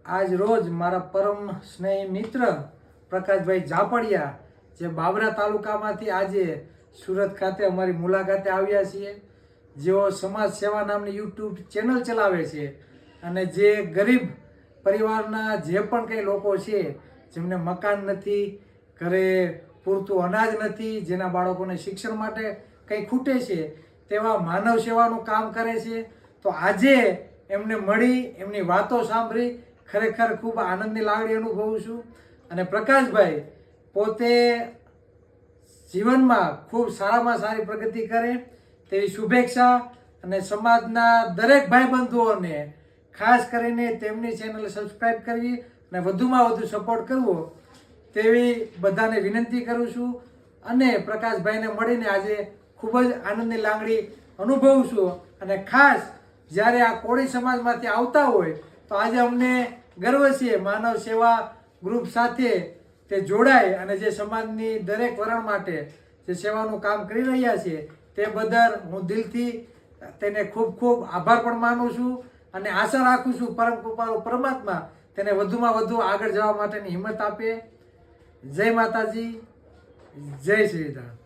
આજ રોજ મારા પરમ સ્નેહી મિત્ર પ્રકાશભાઈ ઝાપડિયા જે બાબરા તાલુકામાંથી આજે સુરત ખાતે અમારી મુલાકાતે આવ્યા છીએ, જેઓ સમાજ સેવા નામની યુટ્યુબ ચેનલ ચલાવે છે અને જે ગરીબ પરિવારના જે પણ કંઈ લોકો છે જેમને મકાન નથી, ઘરે પૂરતું અનાજ નથી, જેના બાળકોને શિક્ષણ માટે કંઈ ખૂટે છે, તેવા માનવ સેવાનું કામ કરે છે. તો આજે એમને મળી, એમની વાતો સાંભળી ખરેખર ખૂબ આનંદની લાગણી અનુભવું છું. અને પ્રકાશભાઈ પોતે જીવનમાં ખૂબ સારામાં સારી પ્રગતિ કરે તેવી શુભેચ્છા અને સમાજના દરેક ભાઈબંધુઓને ખાસ કરીને તેમની ચેનલ સબસ્ક્રાઈબ કરવી અને વધુમાં વધુ સપોર્ટ કરવો તેવી બધાને વિનંતી કરું છું. અને પ્રકાશભાઈને મળીને આજે ખૂબ જ આનંદની લાગણી અનુભવું છું. અને ખાસ જ્યારે આ કોળી સમાજમાંથી આવતા હોય તો આજે અમને ગર્વ છે માનવ સેવા ગ્રુપ સાથે તે જોડાય અને જે સમાજની દરેક વર્ણ માટે જે સેવાનું કામ કરી રહ્યા છે તે બદલ હું દિલથી તેને ખૂબ ખૂબ આભાર પણ માનું છું અને આશા રાખું છું પરમ કૃપાળુ પરમાત્મા તેને વધુમાં વધુ આગળ જવા માટેની હિંમત આપે. જય માતાજી, જય શ્રી રામ.